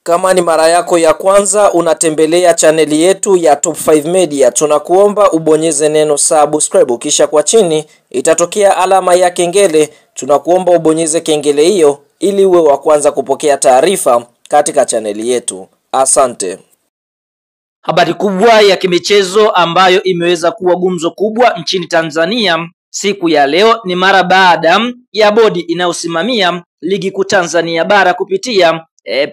Kama ni mara yako ya kwanza unatembelea chaneli yetu ya Top 5 Media, tunakuomba ubonyeze neno subscribe, kisha kwa chini itatokea alama ya kengele. Tunakuomba ubonyeze kengele hiyo ili uwe wa kwanza kupokea taarifa katika chaneli yetu. Asante. Habari kubwa ya kimichezo ambayo imeweza kuwa gumzo kubwa nchini Tanzania siku ya leo ni mara baada ya bodi inayosimamia ligi kuu Tanzania bara kupitia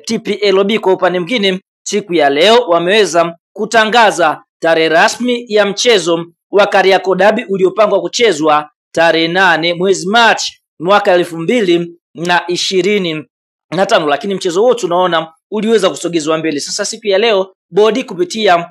TPLB kwa upande mwingine, siku ya leo wameweza kutangaza tarehe rasmi ya mchezo wa Kariakoo Derby uliopangwa kuchezwa tarehe 8 mwezi Machi mwaka 2025, lakini mchezo huo tunaona uliweza kusogezwa mbele. Sasa siku ya leo bodi kupitia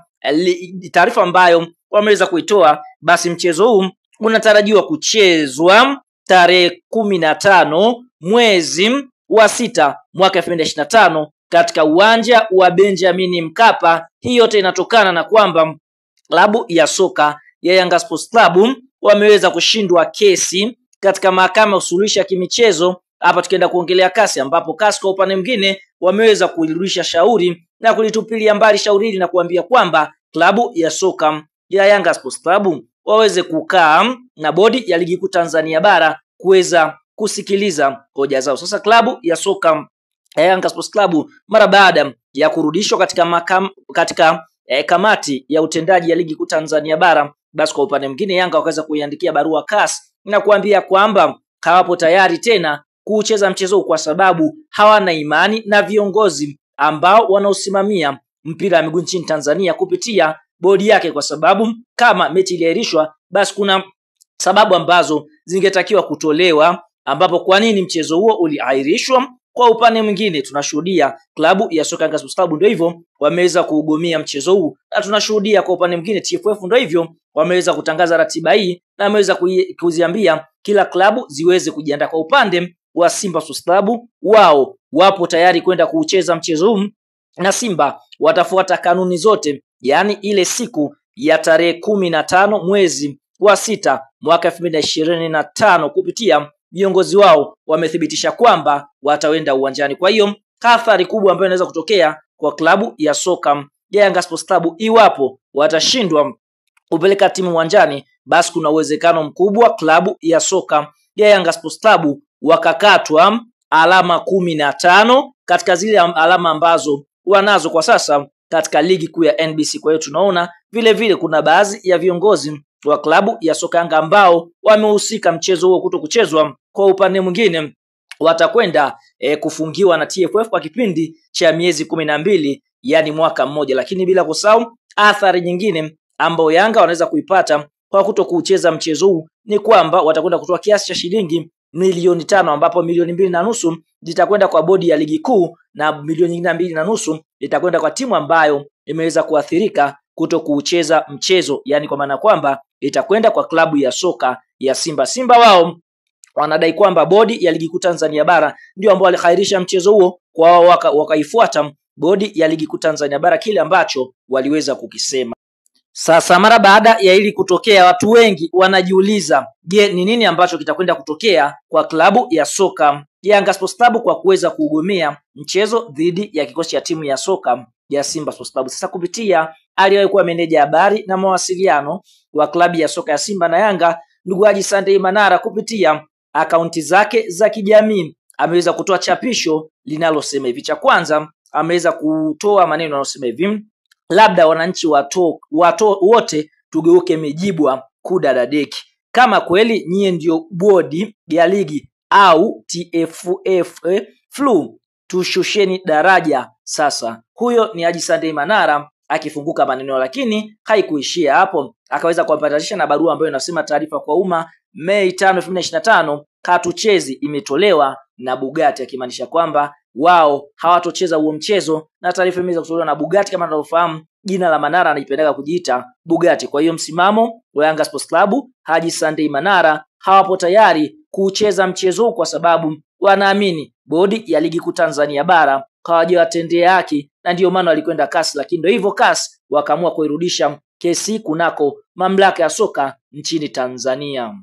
taarifa ambayo wameweza kuitoa, basi mchezo huu unatarajiwa kuchezwa tarehe 15 mwezi wa 6 mwaka 2025 katika uwanja wa Benjamin Mkapa. Hii yote inatokana na kwamba klabu ya soka ya Yanga Sports Club wameweza kushindwa kesi katika mahakama ya usuluhishi ya kimichezo. Hapa tukienda kuongelea kasi, ambapo kasi kwa upande mwingine wameweza kulirudisha shauri na kulitupilia mbali shauri hili na kuambia kwamba klabu ya soka ya Yanga Sports Club waweze kukaa na bodi ya ligi kuu Tanzania bara kuweza kusikiliza hoja zao. Sasa klabu ya soka ya Yanga Sports Club mara baada ya kurudishwa katika kamati ya utendaji ya ligi kuu Tanzania bara, basi kwa upande mwingine Yanga wakaweza kuiandikia barua CAS na kuambia kwamba hawapo tayari tena kucheza mchezo kwa sababu hawana imani na viongozi ambao wanaosimamia mpira wa miguu nchini Tanzania kupitia bodi yake, kwa sababu kama mechi iliahirishwa basi kuna sababu ambazo zingetakiwa kutolewa, ambapo kwa nini mchezo huo uliahirishwa. Kwa upande mwingine tunashuhudia klabu ya soka Yanga Sports Club ndio hivyo wameweza kuugomea mchezo huu, na tunashuhudia kwa upande mwingine TFF ndio hivyo wameweza kutangaza ratiba hii na wameweza kuziambia kila klabu ziweze kujiandaa. Kwa upande wa Simba Sports Club, wao wapo tayari kwenda kucheza mchezo huu na Simba watafuata kanuni zote, yani ile siku ya tarehe 15 mwezi wa 6 mwaka 2025 kupitia viongozi wao wamethibitisha kwamba wataenda uwanjani. Kwa hiyo athari kubwa ambayo inaweza kutokea kwa klabu ya soka ya Yanga Sports Club iwapo watashindwa kupeleka timu uwanjani, basi kuna uwezekano mkubwa klabu ya soka ya Yanga Sports Club wakakatwa alama 15 katika zile alama ambazo wanazo kwa sasa katika ligi kuu ya NBC. Kwa hiyo tunaona vile vile kuna baadhi ya viongozi wa klabu ya soka Yanga ambao wamehusika mchezo huo kuto kuchezwa. Kwa upande mwingine watakwenda kufungiwa na TFF kwa kipindi cha miezi 12, yani mwaka mmoja. Lakini bila kusahau athari nyingine ambao Yanga wanaweza kuipata kwa kuto kucheza mchezo huu ni kwamba watakwenda kutoa kiasi cha shilingi milioni 5, ambapo milioni 2.5 zitakwenda kwa bodi ya ligi kuu na milioni nyingine 2.5 itakwenda kwa timu ambayo imeweza kuathirika kuto kucheza mchezo, yani kwa maana kwamba itakwenda kwa klabu ya soka ya Simba. Simba wao wanadai kwamba bodi ya ligi kuu Tanzania bara ndio ambao walikhairisha mchezo huo, kwa wakaifuata bodi ya ligi kuu Tanzania bara kile ambacho waliweza kukisema. Sasa mara baada ya hili kutokea, watu wengi wanajiuliza, je, ni nini ambacho kitakwenda kutokea kwa klabu ya soka ya Yanga Sports Club kwa kuweza kuugomea mchezo dhidi ya kikosi cha timu ya soka ya Simba Sports Club. Sasa kupitia aliyewahi kuwa meneja habari na mawasiliano wa klabu ya soka ya Simba na Yanga, ndugu Haji Sunday Manara, kupitia akaunti zake za kijamii ameweza kutoa chapisho linalosema hivi. Cha kwanza ameweza kutoa maneno yanayosema hivi: labda wananchi wote tugeuke mijibwa kudadadeki. Kama kweli nyie ndio bodi ya ligi au TFF flu, tushusheni daraja sasa. Huyo ni Haji Sunday Manara akifunguka maneno, lakini haikuishia hapo. Akaweza kuwapatanisha na barua ambayo inasema taarifa kwa umma Mei 5, 2025 katuchezi imetolewa na Bugatti, akimaanisha kwamba wao hawatocheza huo mchezo, na taarifa imeweza kutolewa na Bugatti. Kama tunavyofahamu jina la Manara anaipendeka kujiita Bugatti. Kwa hiyo msimamo wa Yanga Sports Club, Haji Sunday Manara hawapo tayari kucheza mchezo kwa sababu wanaamini bodi ya ligi kuu Tanzania bara hawajawatendea haki, na ndio maana walikwenda CAS. Lakini ndio hivyo CAS wakaamua kuirudisha kesi kunako mamlaka ya soka nchini Tanzania.